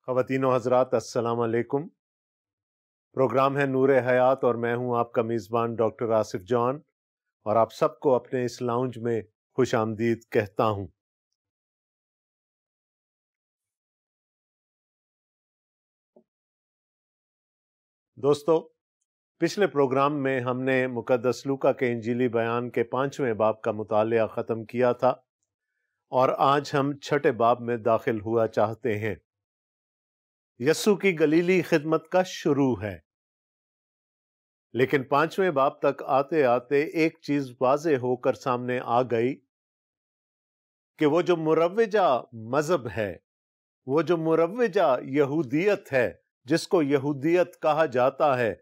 خواتین و حضرات السلام علیکم۔ پروگرام ہے نور حیات اور میں ہوں آپ کا میزبان ڈاکٹر آصف جان، اور آپ سب کو اپنے اس لاؤنج میں خوش آمدید کہتا ہوں۔ دوستو، پچھلے پروگرام میں ہم نے مقدس لوکا کے انجیلی بیان کے 5ویں باب کا مطالعہ ختم کیا تھا، اور آج ہم 6 باب میں داخل ہوا چاہتے ہیں۔ یسوع کی گلیلی خدمت کا شروع ہے، لیکن 5ویں باب تک آتے آتے ایک چیز واضح ہو کر سامنے آ گئی کہ وہ جو مروجہ مذہب ہے، وہ جو مروجہ یہودیت ہے، جس کو یہودیت کہا جاتا ہے،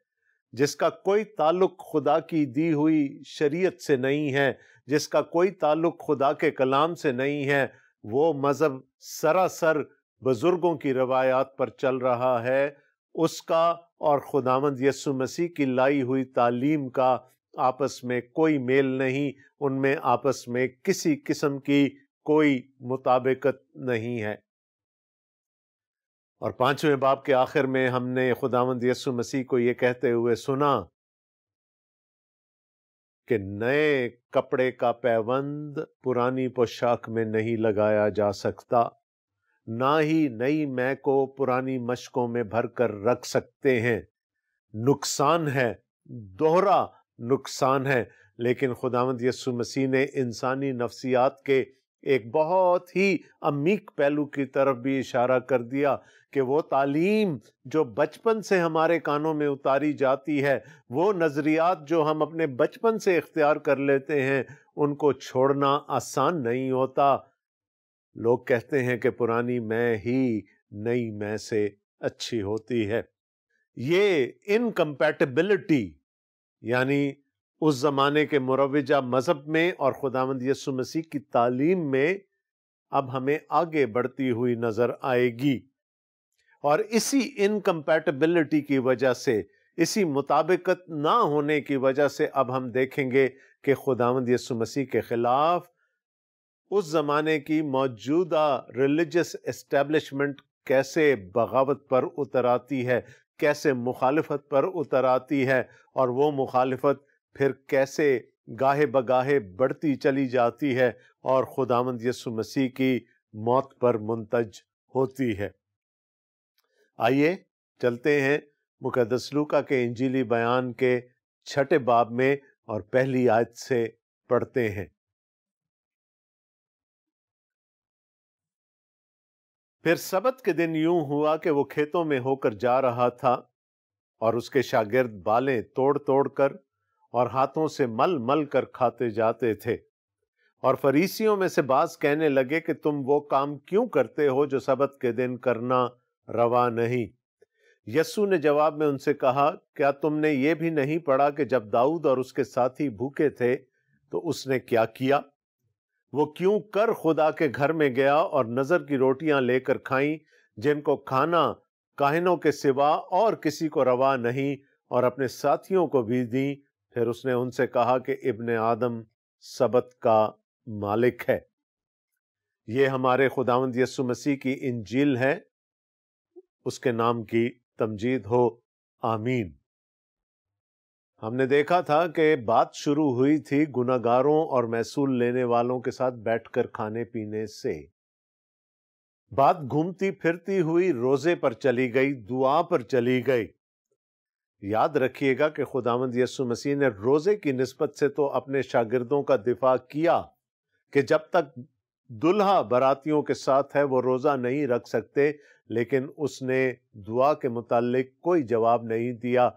جس کا کوئی تعلق خدا کی دی ہوئی شریعت سے نہیں ہے، جس کا کوئی تعلق خدا کے کلام سے نہیں ہے، وہ مذہب سراسر بزرگوں کی روایات پر چل رہا ہے۔ اس کا اور خداوند یسوع مسیح کی لائی ہوئی تعلیم کا آپس میں کوئی میل نہیں، ان میں آپس میں کسی قسم کی کوئی مطابقت نہیں ہے۔ اور 5ویں باب کے آخر میں ہم نے خداوند یسوع مسیح کو یہ کہتے ہوئے سنا کہ نئے کپڑے کا پیوند پرانی پوشاک میں نہیں لگایا جا سکتا، نہ ہی نئی مے کو پرانی مشکوں میں بھر کر رکھ سکتے ہیں۔ نقصان ہے، دوہرا نقصان ہے۔ لیکن خداوند یسوع مسیح نے انسانی نفسیات کے ایک بہت ہی عمیق پہلو کی طرف بھی اشارہ کر دیا کہ وہ تعلیم جو بچپن سے ہمارے کانوں میں اتاری جاتی ہے، وہ نظریات جو ہم اپنے بچپن سے اختیار کر لیتے ہیں، ان کو چھوڑنا آسان نہیں ہوتا۔ لوگ کہتے ہیں کہ پرانی مے ہی نئی مے سے اچھی ہوتی ہے۔ یہ انکمپیٹیبلٹی، یعنی اس زمانے کے مروجہ مذہب میں اور خداوند یسوع مسیح کی تعلیم میں، اب ہمیں آگے بڑھتی ہوئی نظر آئے گی، اور اسی انکمپیٹیبلٹی کی وجہ سے، اسی مطابقت نہ ہونے کی وجہ سے اب ہم دیکھیں گے کہ خداوند یسوع مسیح کے خلاف اس زمانے کی موجودہ ریلیجس اسٹیبلشمنٹ کیسے بغاوت پر اتر آتی ہے، کیسے مخالفت پر اتر آتی ہے، اور وہ مخالفت پھر کیسے گاہے بگاہے بڑھتی چلی جاتی ہے اور خداوند یسوع مسیح کی موت پر منتج ہوتی ہے۔ آئیے چلتے ہیں مقدس لوکا کے انجیلی بیان کے 6 باب میں، اور پہلی آیت سے پڑھتے ہیں۔ پھر سبت کے دن یوں ہوا کہ وہ کھیتوں میں ہو کر جا رہا تھا، اور اس کے شاگرد بالیں توڑ توڑ کر اور ہاتھوں سے مل مل کر کھاتے جاتے تھے۔ اور فریسیوں میں سے بعض کہنے لگے کہ تم وہ کام کیوں کرتے ہو جو سبت کے دن کرنا روا نہیں؟ یسوع نے جواب میں ان سے کہا، کیا تم نے یہ بھی نہیں پڑھا کہ جب داؤد اور اس کے ساتھی بھوکے تھے تو اس نے کیا کیا؟ وہ کیوں کر خدا کے گھر میں گیا اور نظر کی روٹیاں لے کر کھائیں، جن کو کھانا کاہنوں کے سوا اور کسی کو روا نہیں، اور اپنے ساتھیوں کو بھی دیں۔ پھر اس نے ان سے کہا کہ ابن آدم سبت کا مالک ہے۔ یہ ہمارے خداوند یسوع مسیح کی انجیل ہے، اس کے نام کی تمجید ہو، آمین۔ ہم نے دیکھا تھا کہ بات شروع ہوئی تھی گنہگاروں اور محصول لینے والوں کے ساتھ بیٹھ کر کھانے پینے سے۔ بات گھومتی پھرتی ہوئی روزے پر چلی گئی، دعا پر چلی گئی۔ یاد رکھیے گا کہ خداوند یسوع مسیح نے روزے کی نسبت سے تو اپنے شاگردوں کا دفاع کیا کہ جب تک دلہا براتیوں کے ساتھ ہے وہ روزہ نہیں رکھ سکتے، لیکن اس نے دعا کے متعلق کوئی جواب نہیں دیا،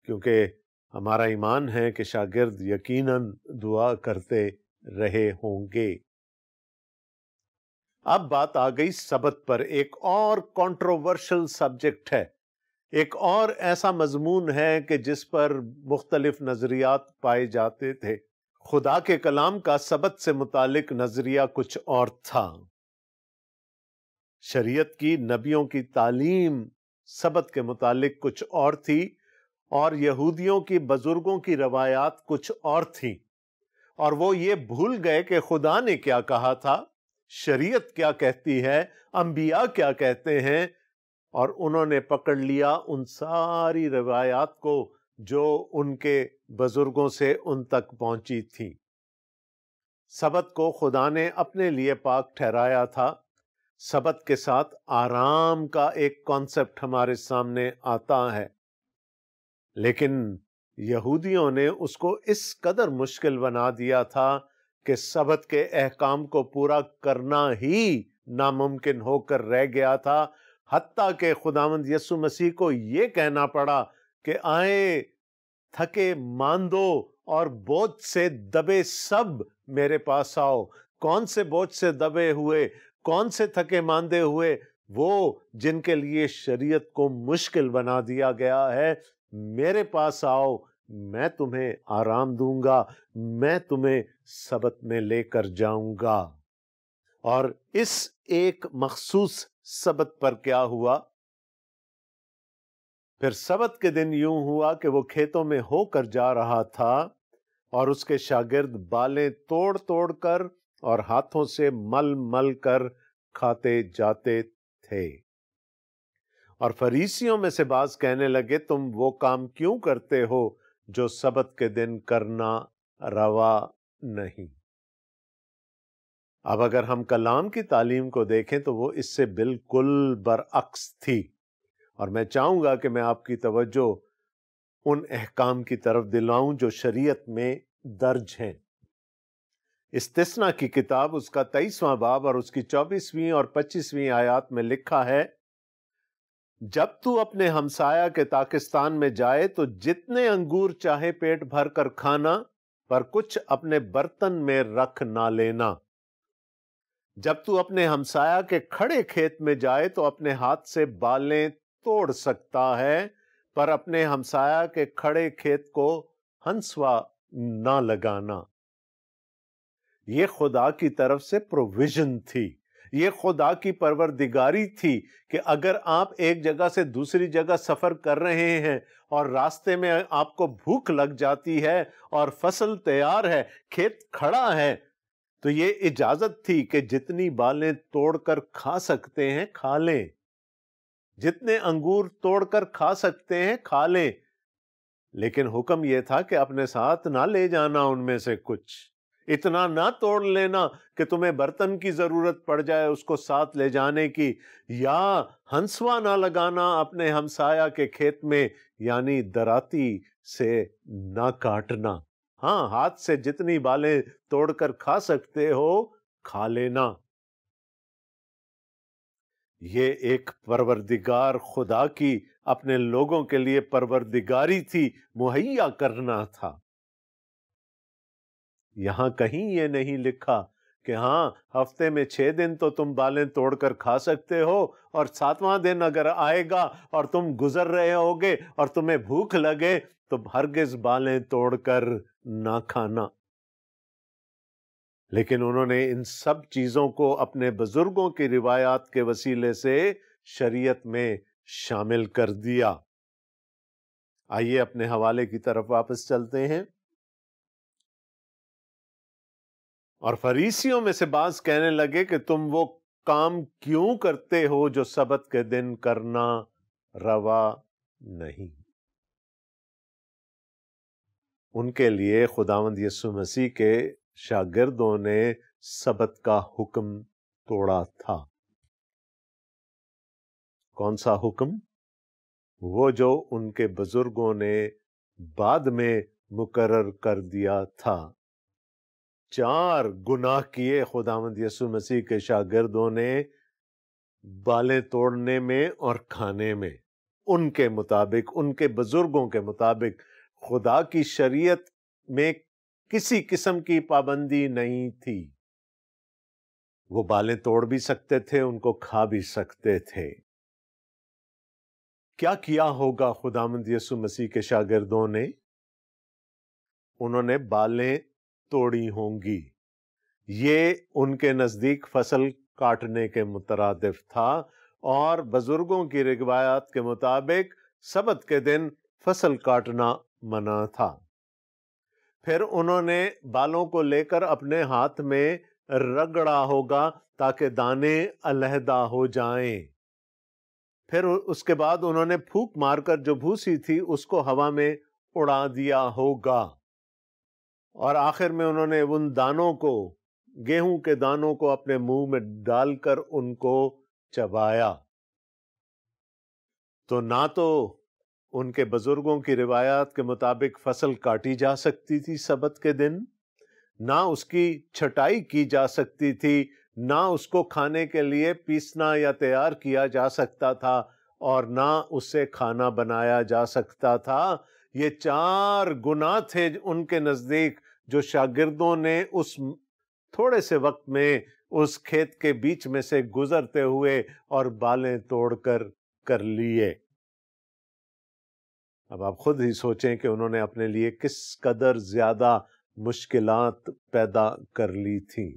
کیونکہ ہمارا ایمان ہے کہ شاگرد یقیناً دعا کرتے رہے ہوں گے۔ اب بات آ گئی سبت پر۔ ایک اور کنٹروورشل سبجیکٹ ہے، ایک اور ایسا مضمون ہے کہ جس پر مختلف نظریات پائے جاتے تھے۔ خدا کے کلام کا سبت سے متعلق نظریہ کچھ اور تھا، شریعت کی، نبیوں کی تعلیم سبت کے متعلق کچھ اور تھی، اور یہودیوں کی بزرگوں کی روایات کچھ اور تھیں، اور وہ یہ بھول گئے کہ خدا نے کیا کہا تھا، شریعت کیا کہتی ہے، انبیاء کیا کہتے ہیں، اور انہوں نے پکڑ لیا ان ساری روایات کو جو ان کے بزرگوں سے ان تک پہنچی تھی۔ سبت کو خدا نے اپنے لیے پاک ٹھہرایا تھا۔ سبت کے ساتھ آرام کا ایک کانسیپٹ ہمارے سامنے آتا ہے، لیکن یہودیوں نے اس کو اس قدر مشکل بنا دیا تھا کہ سبت کے احکام کو پورا کرنا ہی ناممکن ہو کر رہ گیا تھا، حتیٰ کہ خداوند یسوع مسیح کو یہ کہنا پڑا کہ آئے تھکے ماندو اور بوجھ سے دبے سب میرے پاس آؤ۔ کون سے بوجھ سے دبے ہوئے، کون سے تھکے ماندے ہوئے؟ وہ جن کے لیے شریعت کو مشکل بنا دیا گیا ہے، میرے پاس آؤ، میں تمہیں آرام دوں گا، میں تمہیں سبت میں لے کر جاؤں گا۔ اور اس ایک مخصوص سبت پر کیا ہوا؟ پھر سبت کے دن یوں ہوا کہ وہ کھیتوں میں ہو کر جا رہا تھا اور اس کے شاگرد بالیں توڑ توڑ کر اور ہاتھوں سے مل مل کر کھاتے جاتے تھے۔ اور فریسیوں میں سے بعض کہنے لگے، تم وہ کام کیوں کرتے ہو جو سبت کے دن کرنا روا نہیں؟ اب اگر ہم کلام کی تعلیم کو دیکھیں تو وہ اس سے بالکل برعکس تھی، اور میں چاہوں گا کہ میں آپ کی توجہ ان احکام کی طرف دلاؤں جو شریعت میں درج ہیں۔ استثنا کی کتاب اس کا 23واں باب اور اس کی 24ویں اور 25ویں آیات میں لکھا ہے، جب تو اپنے ہمسایہ کے تاکستان میں جائے تو جتنے انگور چاہے پیٹ بھر کر کھانا، پر کچھ اپنے برتن میں رکھ نہ لینا۔ جب تو اپنے ہمسایہ کے کھڑے کھیت میں جائے تو اپنے ہاتھ سے بالیں توڑ سکتا ہے، پر اپنے ہمسایہ کے کھڑے کھیت کو ہنسوا نہ لگانا۔ یہ خدا کی طرف سے پروویژن تھی، یہ خدا کی پروردگاری تھی کہ اگر آپ ایک جگہ سے دوسری جگہ سفر کر رہے ہیں اور راستے میں آپ کو بھوک لگ جاتی ہے اور فصل تیار ہے، کھیت کھڑا ہے، تو یہ اجازت تھی کہ جتنی بالیں توڑ کر کھا سکتے ہیں کھا لیں، جتنے انگور توڑ کر کھا سکتے ہیں کھا لیں، لیکن حکم یہ تھا کہ اپنے ساتھ نہ لے جانا ان میں سے کچھ، اتنا نہ توڑ لینا کہ تمہیں برتن کی ضرورت پڑ جائے اس کو ساتھ لے جانے کی، یا ہنسوا نہ لگانا اپنے ہمسایہ کے کھیت میں، یعنی دراتی سے نہ کاٹنا۔ ہاں، ہاتھ سے جتنی بالیں توڑ کر کھا سکتے ہو کھا لینا۔ یہ ایک پروردگار خدا کی اپنے لوگوں کے لیے پروردگاری تھی، مہیا کرنا تھا۔ یہاں کہیں یہ نہیں لکھا کہ ہاں ہفتے میں 6 دن تو تم بالیں توڑ کر کھا سکتے ہو، اور 7واں دن اگر آئے گا اور تم گزر رہے ہوگے اور تمہیں بھوک لگے تو ہرگز بالیں توڑ کر نہ کھانا۔ لیکن انہوں نے ان سب چیزوں کو اپنے بزرگوں کی روایات کے وسیلے سے شریعت میں شامل کر دیا۔ آئیے اپنے حوالے کی طرف واپس چلتے ہیں۔ اور فریسیوں میں سے بعض کہنے لگے کہ تم وہ کام کیوں کرتے ہو جو سبت کے دن کرنا روا نہیں؟ ان کے لیے خداوند یسوع مسیح کے شاگردوں نے سبت کا حکم توڑا تھا۔ کون سا حکم؟ وہ جو ان کے بزرگوں نے بعد میں مقرر کر دیا تھا۔ 4 گناہ کیے خداوند یسوع مسیح کے شاگردوں نے بالیں توڑنے میں اور کھانے میں، ان کے مطابق، ان کے بزرگوں کے مطابق۔ خدا کی شریعت میں کسی قسم کی پابندی نہیں تھی، وہ بالیں توڑ بھی سکتے تھے، ان کو کھا بھی سکتے تھے۔ کیا کیا ہوگا خداوند یسوع مسیح کے شاگردوں نے؟ انہوں نے بالیں توڑی ہوں گی۔ یہ ان کے نزدیک فصل کاٹنے کے مترادف تھا، اور بزرگوں کی روایات کے مطابق سبت کے دن فصل کاٹنا منع تھا۔ پھر انہوں نے بالوں کو لے کر اپنے ہاتھ میں رگڑا ہوگا تاکہ دانے علیحدہ ہو جائیں۔ پھر اس کے بعد انہوں نے پھونک مار کر جو بھوسی تھی اس کو ہوا میں اڑا دیا ہوگا، اور آخر میں انہوں نے ان دانوں کو، گیہوں کے دانوں کو اپنے منہ میں ڈال کر ان کو چبایا۔ تو نہ تو ان کے بزرگوں کی روایات کے مطابق فصل کاٹی جا سکتی تھی سبت کے دن، نہ اس کی چھٹائی کی جا سکتی تھی، نہ اس کو کھانے کے لیے پیسنا یا تیار کیا جا سکتا تھا، اور نہ اس سے کھانا بنایا جا سکتا تھا۔ یہ 4 گناہ تھے ان کے نزدیک جو شاگردوں نے اس تھوڑے سے وقت میں اس کھیت کے بیچ میں سے گزرتے ہوئے اور بالیں توڑ کر لیے۔ اب آپ خود ہی سوچیں کہ انہوں نے اپنے لیے کس قدر زیادہ مشکلات پیدا کر لی تھیں۔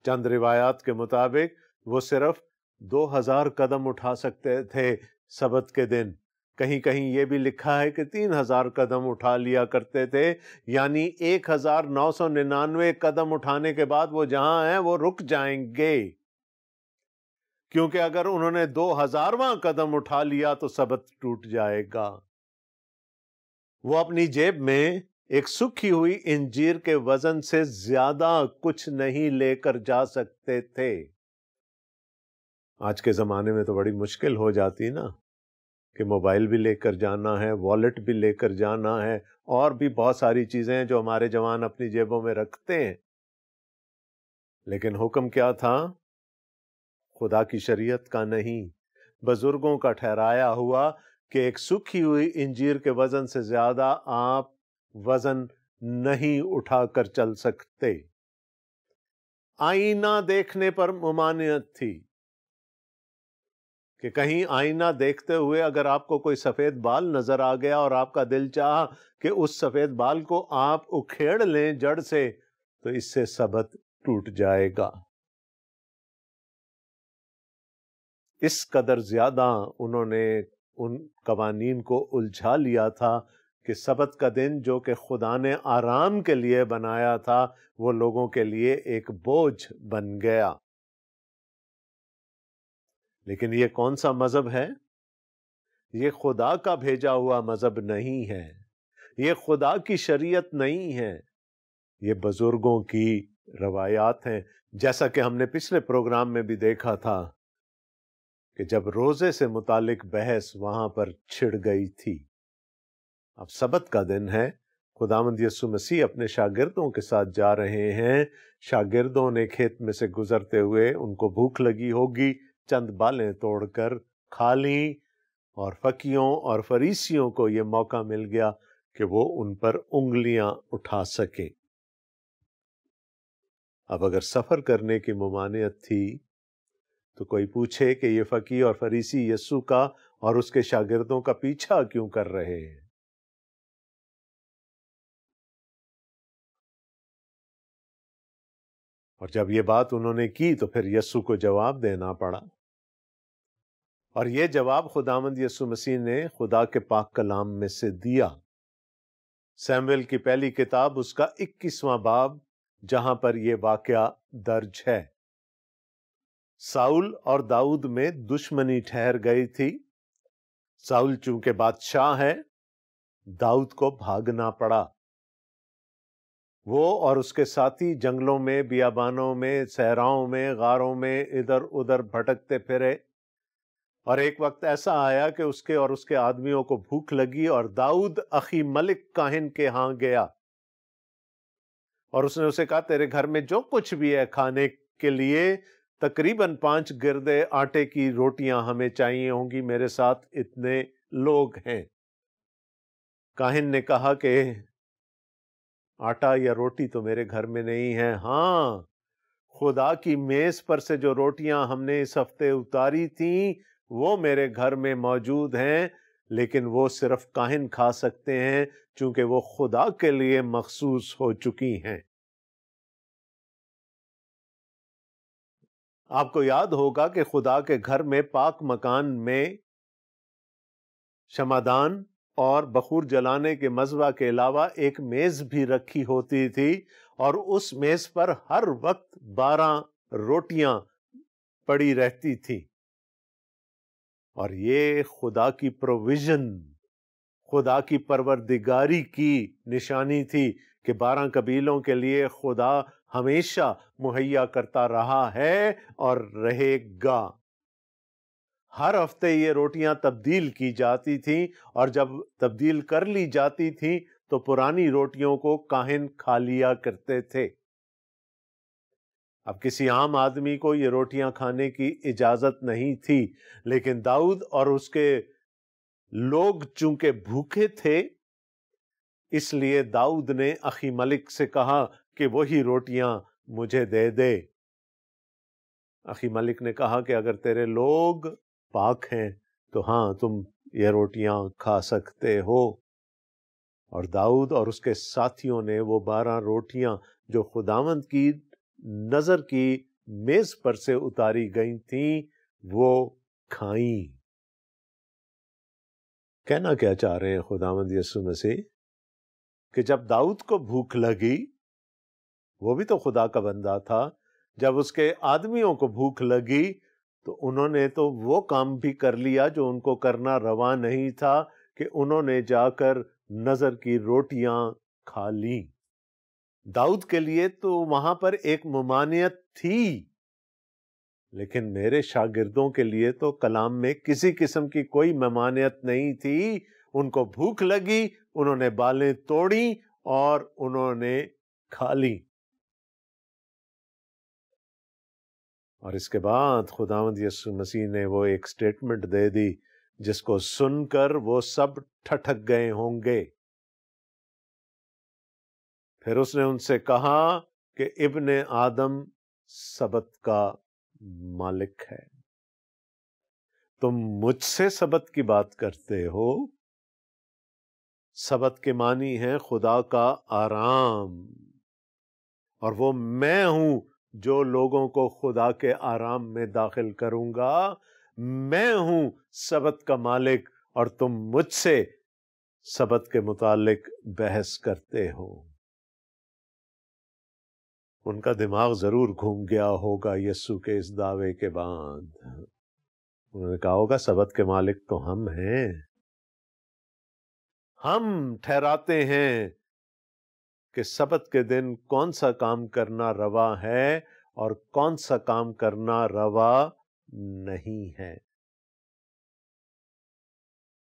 چند روایات کے مطابق وہ صرف 2000 قدم اٹھا سکتے تھے سبت کے دن، کہیں کہیں یہ بھی لکھا ہے کہ 3000 قدم اٹھا لیا کرتے تھے، یعنی 1999 قدم اٹھانے کے بعد وہ جہاں ہیں وہ رک جائیں گے، کیونکہ اگر انہوں نے 2000واں قدم اٹھا لیا تو سبت ٹوٹ جائے گا۔ وہ اپنی جیب میں ایک سوکھی ہوئی انجیر کے وزن سے زیادہ کچھ نہیں لے کر جا سکتے تھے۔ آج کے زمانے میں تو بڑی مشکل ہو جاتی نا، کہ موبائل بھی لے کر جانا ہے، والیٹ بھی لے کر جانا ہے، اور بھی بہت ساری چیزیں ہیں جو ہمارے جوان اپنی جیبوں میں رکھتے ہیں۔ لیکن حکم کیا تھا؟ خدا کی شریعت کا نہیں، بزرگوں کا ٹھہرایا ہوا کہ ایک سوکھی ہوئی انجیر کے وزن سے زیادہ آپ وزن نہیں اٹھا کر چل سکتے۔ آئینہ دیکھنے پر ممانعت تھی کہ کہیں آئینہ دیکھتے ہوئے اگر آپ کو کوئی سفید بال نظر آ گیا اور آپ کا دل چاہا کہ اس سفید بال کو آپ اکھیڑ لیں جڑ سے، تو اس سے سبت ٹوٹ جائے گا۔ اس قدر زیادہ انہوں نے ان قوانین کو الجھا لیا تھا کہ سبت کا دن جو کہ خدا نے آرام کے لیے بنایا تھا، وہ لوگوں کے لیے ایک بوجھ بن گیا۔ لیکن یہ کون سا مذہب ہے؟ یہ خدا کا بھیجا ہوا مذہب نہیں ہے، یہ خدا کی شریعت نہیں ہے، یہ بزرگوں کی روایات ہیں۔ جیسا کہ ہم نے پچھلے پروگرام میں بھی دیکھا تھا کہ جب روزے سے متعلق بحث وہاں پر چھڑ گئی تھی۔ اب سبت کا دن ہے، خداوند یسوع مسیح اپنے شاگردوں کے ساتھ جا رہے ہیں، شاگردوں نے کھیت میں سے گزرتے ہوئے ان کو بھوک لگی ہوگی، چند بالیں توڑ کر کھا لیں، اور فقیوں اور فریسیوں کو یہ موقع مل گیا کہ وہ ان پر انگلیاں اٹھا سکیں۔ اب اگر سفر کرنے کی ممانعت تھی تو کوئی پوچھے کہ یہ فقی اور فریسی یسوع کا اور اس کے شاگردوں کا پیچھا کیوں کر رہے ہیں؟ اور جب یہ بات انہوں نے کی تو پھر یسوع کو جواب دینا پڑا، اور یہ جواب خداوند یسوع مسیح نے خدا کے پاک کلام میں سے دیا۔ سیموئیل کی پہلی کتاب اس کا 21واں باب، جہاں پر یہ واقعہ درج ہے۔ ساؤل اور داؤد میں دشمنی ٹھہر گئی تھی۔ ساؤل چونکہ بادشاہ ہے، داؤد کو بھاگنا پڑا۔ وہ اور اس کے ساتھی جنگلوں میں، بیابانوں میں، صحراؤں میں، غاروں میں ادھر ادھر بھٹکتے پھرے، اور ایک وقت ایسا آیا کہ اس کے اور اس کے آدمیوں کو بھوک لگی، اور داؤد اخی ملک کاہن کے ہاں گیا، اور اس نے اسے کہا تیرے گھر میں جو کچھ بھی ہے کھانے کے لیے، تقریباً 5 گردے آٹے کی روٹیاں ہمیں چاہیے ہوں گی، میرے ساتھ اتنے لوگ ہیں۔ کاہن نے کہا کہ آٹا یا روٹی تو میرے گھر میں نہیں ہے، ہاں خدا کی میز پر سے جو روٹیاں ہم نے اس ہفتے اتاری تھیں وہ میرے گھر میں موجود ہیں، لیکن وہ صرف کاہن کھا سکتے ہیں چونکہ وہ خدا کے لیے مخصوص ہو چکی ہیں۔ آپ کو یاد ہوگا کہ خدا کے گھر میں پاک مکان میں شمعدان اور بخور جلانے کے مذبح کے علاوہ ایک میز بھی رکھی ہوتی تھی، اور اس میز پر ہر وقت 12 روٹیاں پڑی رہتی تھی. اور یہ خدا کی پروویژن، خدا کی پروردگاری کی نشانی تھی کہ 12 قبیلوں کے لیے خدا ہمیشہ مہیا کرتا رہا ہے اور رہے گا. ہر ہفتے یہ روٹیاں تبدیل کی جاتی تھیں، اور جب تبدیل کر لی جاتی تھیں تو پرانی روٹیوں کو کاہن کھا لیا کرتے تھے. اب کسی عام آدمی کو یہ روٹیاں کھانے کی اجازت نہیں تھی، لیکن داؤد اور اس کے لوگ چونکہ بھوکے تھے، اس لیے داؤد نے اخی ملک سے کہا کہ وہی روٹیاں مجھے دے دے. اخی ملک نے کہا کہ اگر تیرے لوگ پاک ہیں تو ہاں تم یہ روٹیاں کھا سکتے ہو. اور داؤد اور اس کے ساتھیوں نے وہ 12 روٹیاں جو خداوند کی نظر کی میز پر سے اتاری گئی تھیں وہ کھائیں. کہنا کیا چاہ رہے ہیں خداوند یسوع مسیح؟ کہ جب داؤد کو بھوک لگی، وہ بھی تو خدا کا بندہ تھا، جب اس کے آدمیوں کو بھوک لگی تو انہوں نے تو وہ کام بھی کر لیا جو ان کو کرنا روا نہیں تھا، کہ انہوں نے جا کر نظر کی روٹیاں کھا لیں. داؤد کے لیے تو وہاں پر ایک ممانعت تھی، لیکن میرے شاگردوں کے لیے تو کلام میں کسی قسم کی کوئی ممانعت نہیں تھی. ان کو بھوک لگی، انہوں نے بالیں توڑیں اور انہوں نے کھا لی. اور اس کے بعد خداوند یسوع مسیح نے وہ ایک سٹیٹمنٹ دے دی جس کو سن کر وہ سب ٹھٹک گئے ہوں گے. پھر اس نے ان سے کہا کہ ابن آدم سبت کا مالک ہے. تم مجھ سے سبت کی بات کرتے ہو. سبت کے معنی ہے خدا کا آرام، اور وہ میں ہوں جو لوگوں کو خدا کے آرام میں داخل کروں گا. میں ہوں سبت کا مالک، اور تم مجھ سے سبت کے متعلق بحث کرتے ہو. ان کا دماغ ضرور گھوم گیا ہوگا یسوع کے اس دعوے کے بعد. انہوں نے کہا ہوگا سبت کے مالک تو ہم ہیں، ہم ٹھہراتے ہیں کہ سبت کے دن کون سا کام کرنا روا ہے اور کون سا کام کرنا روا نہیں ہے.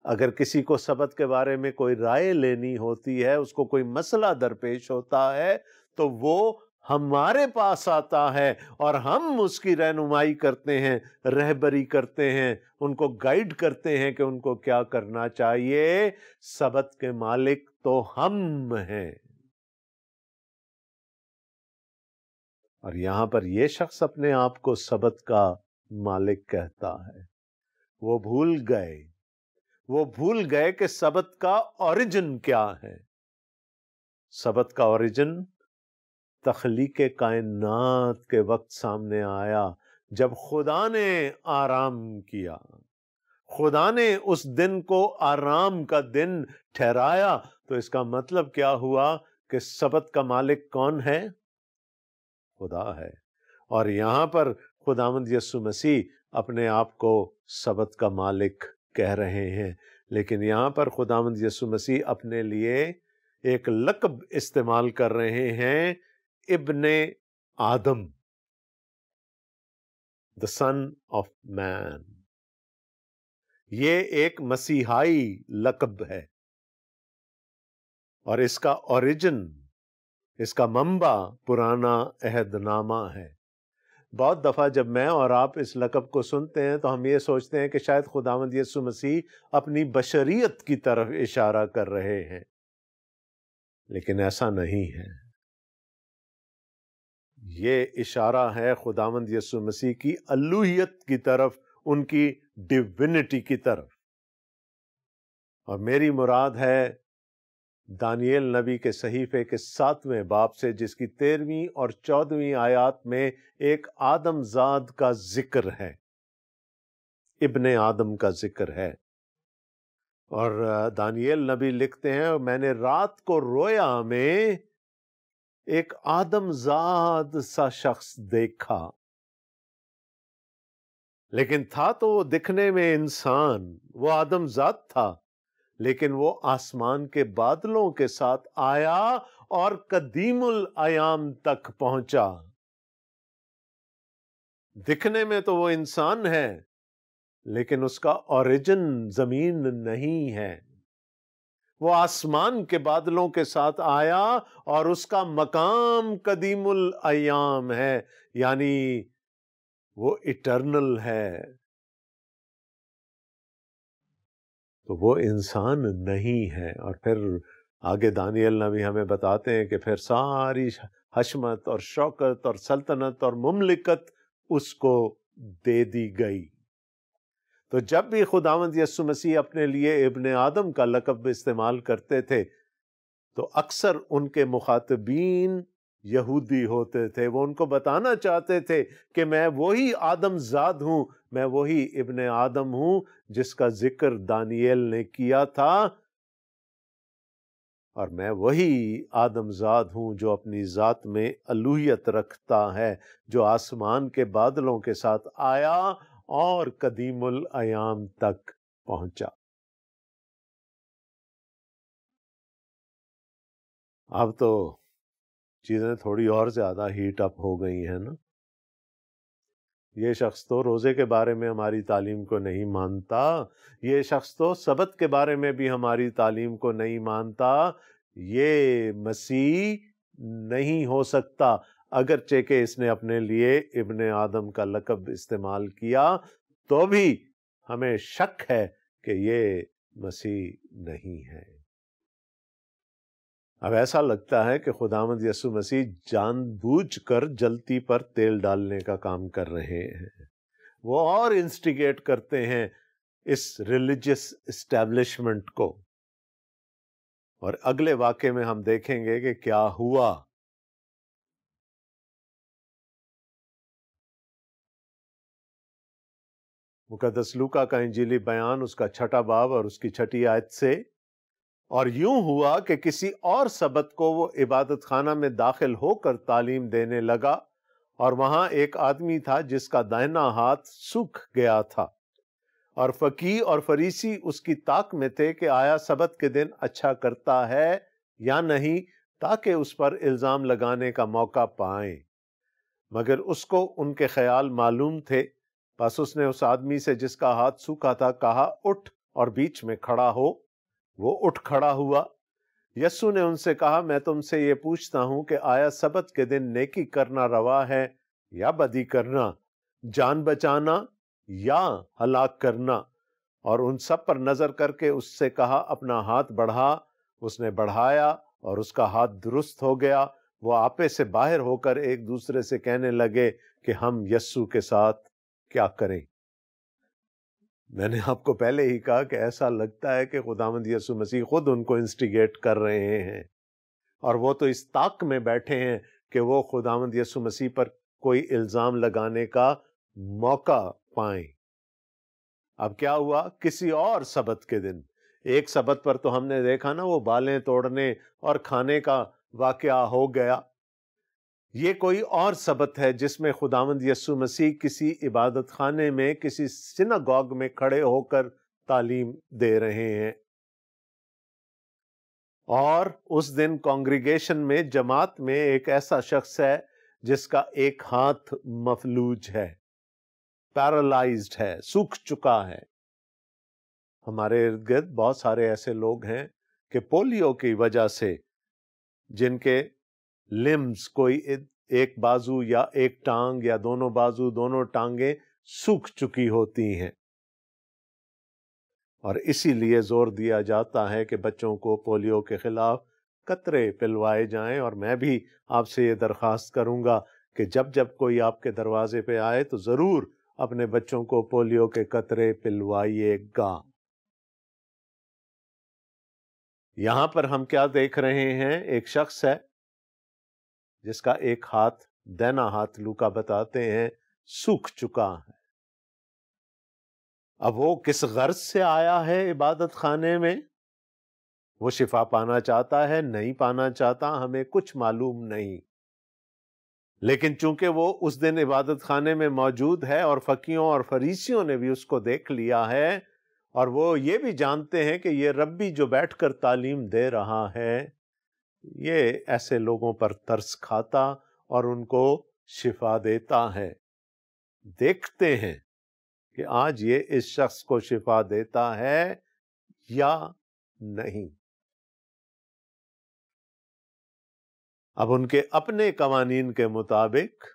اگر کسی کو سبت کے بارے میں کوئی رائے لینی ہوتی ہے، اس کو کوئی مسئلہ درپیش ہوتا ہے، تو وہ ہمارے پاس آتا ہے اور ہم اس کی رہنمائی کرتے ہیں، رہبری کرتے ہیں، ان کو گائیڈ کرتے ہیں کہ ان کو کیا کرنا چاہیے. سبت کے مالک تو ہم ہیں. اور یہاں پر یہ شخص اپنے آپ کو سبت کا مالک کہتا ہے. وہ بھول گئے کہ سبت کا اوریجن کیا ہے. سبت کا اوریجن تخلیق کائنات کے وقت سامنے آیا، جب خدا نے آرام کیا. خدا نے اس دن کو آرام کا دن ٹھہرایا. تو اس کا مطلب کیا ہوا کہ سبت کا مالک کون ہے؟ خدا ہے. اور یہاں پر خداوند یسوع مسیح اپنے آپ کو سبت کا مالک کہہ رہے ہیں، لیکن یہاں پر خداوند یسوع مسیح اپنے لیے ایک لقب استعمال کر رہے ہیں، ابن آدم، the son of man. یہ ایک مسیحائی لقب ہے، اور اس کا اوریجن، اس کا منبع پرانا عہد نامہ ہے. بہت دفعہ جب میں اور آپ اس لقب کو سنتے ہیں تو ہم یہ سوچتے ہیں کہ شاید خداوند یسوع مسیح اپنی بشریت کی طرف اشارہ کر رہے ہیں، لیکن ایسا نہیں ہے. یہ اشارہ ہے خداوند یسوع مسیح کی الوہیت کی طرف، ان کی ڈیوینٹی کی طرف. اور میری مراد ہے دانیل نبی کے صحیفے کے 7ویں باب سے، جس کی 13ویں اور 14ویں آیات میں ایک آدم زاد کا ذکر ہے، ابن آدم کا ذکر ہے. اور دانیل نبی لکھتے ہیں، میں نے رات کو رویا میں ایک آدم زاد سا شخص دیکھا. لیکن تھا تو وہ دکھنے میں انسان، وہ آدم ذات تھا، لیکن وہ آسمان کے بادلوں کے ساتھ آیا اور قدیم الایام تک پہنچا۔ دکھنے میں تو وہ انسان ہے، لیکن اس کا اوریجن زمین نہیں ہے۔ وہ آسمان کے بادلوں کے ساتھ آیا اور اس کا مقام قدیم الایام ہے، یعنی وہ ایٹرنل ہے۔ تو وہ انسان نہیں ہے۔ اور پھر آگے دانیال نبی ہمیں بتاتے ہیں کہ پھر ساری حشمت اور شوکت اور سلطنت اور مملکت اس کو دے دی گئی۔ تو جب بھی خداوند یسوع مسیح اپنے لیے ابن آدم کا لقب استعمال کرتے تھے تو اکثر ان کے مخاطبین یہودی ہوتے تھے۔ وہ ان کو بتانا چاہتے تھے کہ میں وہی آدم زاد ہوں، میں وہی ابن آدم ہوں جس کا ذکر دانیال نے کیا تھا، اور میں وہی آدم زاد ہوں جو اپنی ذات میں الوہیت رکھتا ہے، جو آسمان کے بادلوں کے ساتھ آیا اور قدیم الایام تک پہنچا۔ اب تو چیزیں تھوڑی اور زیادہ ہیٹ اپ ہو گئی ہیں نا۔ یہ شخص تو روزے کے بارے میں ہماری تعلیم کو نہیں مانتا، یہ شخص تو سبت کے بارے میں بھی ہماری تعلیم کو نہیں مانتا، یہ مسیح نہیں ہو سکتا، اگرچہ کہ اس نے اپنے لیے ابن آدم کا لقب استعمال کیا تو بھی ہمیں شک ہے کہ یہ مسیح نہیں ہے۔ اب ایسا لگتا ہے کہ خداوند یسوع مسیح جان بوجھ کر جلتی پر تیل ڈالنے کا کام کر رہے ہیں۔ وہ اور انسٹیگیٹ کرتے ہیں اس ریلیجس اسٹیبلشمنٹ کو، اور اگلے واقعے میں ہم دیکھیں گے کہ کیا ہوا۔ مقدس لوکا کا انجیلی بیان اس کا 6 باب اور اس کی 6 آیت سے، اور یوں ہوا کہ کسی اور سبت کو وہ عبادت خانہ میں داخل ہو کر تعلیم دینے لگا، اور وہاں ایک آدمی تھا جس کا دائنا ہاتھ سوکھ گیا تھا، اور فقیہ اور فریسی اس کی طاق میں تھے کہ آیا سبت کے دن اچھا کرتا ہے یا نہیں، تاکہ اس پر الزام لگانے کا موقع پائیں۔ مگر اس کو ان کے خیال معلوم تھے، پس اس نے اس آدمی سے جس کا ہاتھ سوکھا تھا کہا، اٹھ اور بیچ میں کھڑا ہو۔ وہ اٹھ کھڑا ہوا۔ یسوع نے ان سے کہا، میں تم سے یہ پوچھتا ہوں کہ آیا سبت کے دن نیکی کرنا روا ہے یا بدی کرنا، جان بچانا یا ہلاک کرنا؟ اور ان سب پر نظر کر کے اس سے کہا، اپنا ہاتھ بڑھا۔ اس نے بڑھایا اور اس کا ہاتھ درست ہو گیا۔ وہ آپے سے باہر ہو کر ایک دوسرے سے کہنے لگے کہ ہم یسوع کے ساتھ کیا کریں؟ میں نے آپ کو پہلے ہی کہا کہ ایسا لگتا ہے کہ خداوند یسوع مسیح خود ان کو انسٹیگیٹ کر رہے ہیں، اور وہ تو اس طاق میں بیٹھے ہیں کہ وہ خداوند یسوع مسیح پر کوئی الزام لگانے کا موقع پائیں۔ اب کیا ہوا؟ کسی اور سبت کے دن، ایک سبت پر تو ہم نے دیکھا نا وہ بالیں توڑنے اور کھانے کا واقعہ ہو گیا۔ یہ کوئی اور سبت ہے جس میں خداوند یسوع مسیح کسی عبادت خانے میں، کسی سیناگوگ میں کھڑے ہو کر تعلیم دے رہے ہیں، اور اس دن کانگریگیشن میں، جماعت میں، ایک ایسا شخص ہے جس کا ایک ہاتھ مفلوج ہے، پیرالائزڈ ہے، سوکھ چکا ہے۔ ہمارے ارد گرد بہت سارے ایسے لوگ ہیں کہ پولیو کی وجہ سے جن کے لمز، کوئی ایک بازو یا ایک ٹانگ یا دونوں بازو، دونوں ٹانگیں سوکھ چکی ہوتی ہیں، اور اسی لیے زور دیا جاتا ہے کہ بچوں کو پولیو کے خلاف قطرے پلوائے جائیں۔ اور میں بھی آپ سے یہ درخواست کروں گا کہ جب جب کوئی آپ کے دروازے پہ آئے تو ضرور اپنے بچوں کو پولیو کے قطرے پلوائیے گا۔ یہاں پر ہم کیا دیکھ رہے ہیں؟ ایک شخص ہے جس کا ایک ہاتھ، دائنا ہاتھ، لوکا بتاتے ہیں سوکھ چکا ہے۔ اب وہ کس غرض سے آیا ہے عبادت خانے میں؟ وہ شفا پانا چاہتا ہے، نہیں پانا چاہتا، ہمیں کچھ معلوم نہیں۔ لیکن چونکہ وہ اس دن عبادت خانے میں موجود ہے اور فقیوں اور فریسیوں نے بھی اس کو دیکھ لیا ہے، اور وہ یہ بھی جانتے ہیں کہ یہ ربی جو بیٹھ کر تعلیم دے رہا ہے یہ ایسے لوگوں پر ترس کھاتا اور ان کو شفا دیتا ہے، دیکھتے ہیں کہ آج یہ اس شخص کو شفا دیتا ہے یا نہیں۔ اب ان کے اپنے قوانین کے مطابق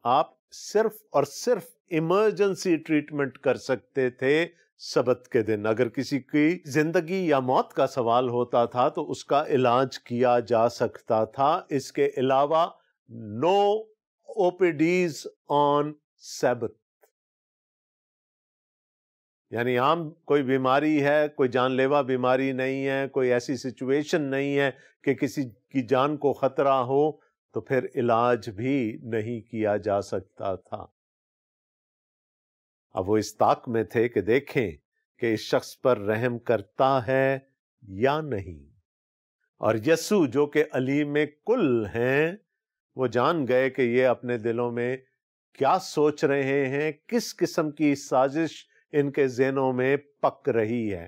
آپ صرف اور صرف ایمرجنسی ٹریٹمنٹ کر سکتے تھے سبت کے دن۔ اگر کسی کی زندگی یا موت کا سوال ہوتا تھا تو اس کا علاج کیا جا سکتا تھا، اس کے علاوہ نو او پی ڈیز آن سبت۔ یعنی عام کوئی بیماری ہے، کوئی جان لیوا بیماری نہیں ہے، کوئی ایسی سچویشن نہیں ہے کہ کسی کی جان کو خطرہ ہو، تو پھر علاج بھی نہیں کیا جا سکتا تھا۔ اب وہ اس طاق میں تھے کہ دیکھیں کہ اس شخص پر رحم کرتا ہے یا نہیں، اور یسوع جو کہ علیم کل ہیں وہ جان گئے کہ یہ اپنے دلوں میں کیا سوچ رہے ہیں، کس قسم کی سازش ان کے ذہنوں میں پک رہی ہے۔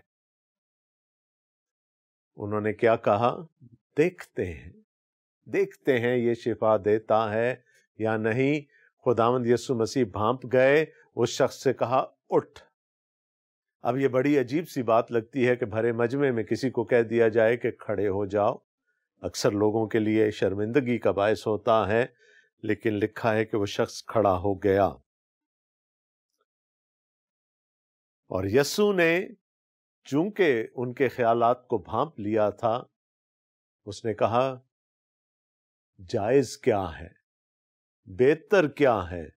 انہوں نے کیا کہا؟ دیکھتے ہیں یہ شفا دیتا ہے یا نہیں۔ خداوند یسوع مسیح بھانپ گئے، اس شخص سے کہا اٹھ۔ اب یہ بڑی عجیب سی بات لگتی ہے کہ بھرے مجمع میں کسی کو کہہ دیا جائے کہ کھڑے ہو جاؤ، اکثر لوگوں کے لیے شرمندگی کا باعث ہوتا ہے، لیکن لکھا ہے کہ وہ شخص کھڑا ہو گیا، اور یسوع نے چونکہ ان کے خیالات کو بھانپ لیا تھا، اس نے کہا جائز کیا ہے، بہتر کیا ہے،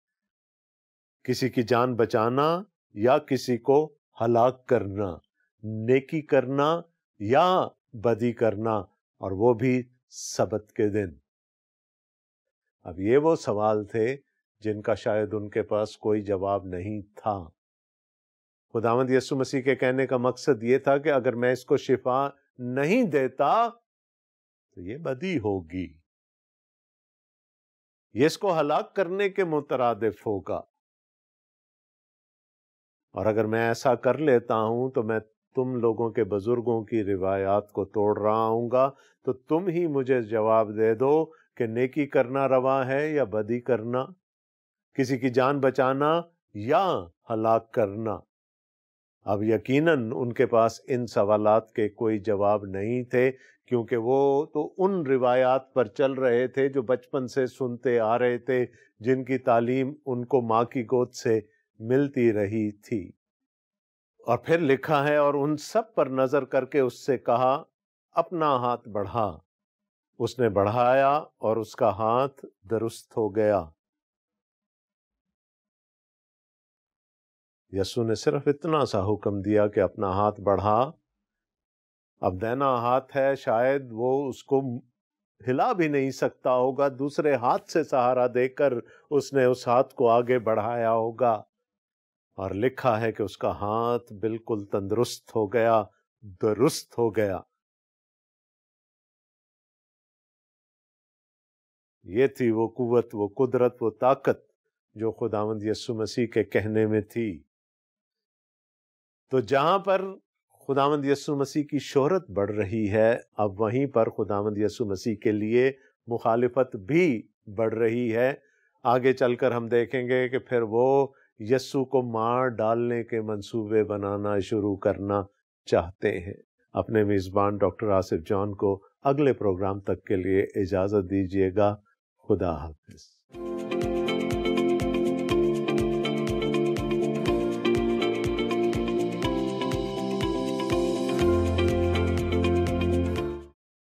کسی کی جان بچانا یا کسی کو ہلاک کرنا، نیکی کرنا یا بدی کرنا، اور وہ بھی سبت کے دن۔ اب یہ وہ سوال تھے جن کا شاید ان کے پاس کوئی جواب نہیں تھا۔ خداوند یسوع مسیح کے کہنے کا مقصد یہ تھا کہ اگر میں اس کو شفا نہیں دیتا تو یہ بدی ہوگی، یہ اس کو ہلاک کرنے کے مترادف ہوگا، اور اگر میں ایسا کر لیتا ہوں تو میں تم لوگوں کے بزرگوں کی روایات کو توڑ رہا ہوں گا، تو تم ہی مجھے جواب دے دو کہ نیکی کرنا روا ہے یا بدی کرنا، کسی کی جان بچانا یا ہلاک کرنا۔ اب یقیناً ان کے پاس ان سوالات کے کوئی جواب نہیں تھے، کیونکہ وہ تو ان روایات پر چل رہے تھے جو بچپن سے سنتے آ رہے تھے، جن کی تعلیم ان کو ماں کی گود سے ملتی رہی تھی۔ اور پھر لکھا ہے اور ان سب پر نظر کر کے اس سے کہا اپنا ہاتھ بڑھا۔ اس نے بڑھایا اور اس کا ہاتھ درست ہو گیا۔ یسوع نے صرف اتنا سا حکم دیا کہ اپنا ہاتھ بڑھا۔ اب دینا ہاتھ ہے، شاید وہ اس کو ہلا بھی نہیں سکتا ہوگا، دوسرے ہاتھ سے سہارا دے کر اس نے اس ہاتھ کو آگے بڑھایا ہوگا، اور لکھا ہے کہ اس کا ہاتھ بالکل تندرست ہو گیا، درست ہو گیا۔ یہ تھی وہ قوت، وہ قدرت، وہ طاقت جو خداوند یسوع مسیح کے کہنے میں تھی۔ تو جہاں پر خداوند یسوع مسیح کی شہرت بڑھ رہی ہے، اب وہیں پر خداوند یسوع مسیح کے لیے مخالفت بھی بڑھ رہی ہے۔ آگے چل کر ہم دیکھیں گے کہ پھر وہ یسوع کو مار ڈالنے کے منصوبے بنانا شروع کرنا چاہتے ہیں۔ اپنے میزبان ڈاکٹر آصف جان کو اگلے پروگرام تک کے لیے اجازت دیجیے گا۔ خدا حافظ۔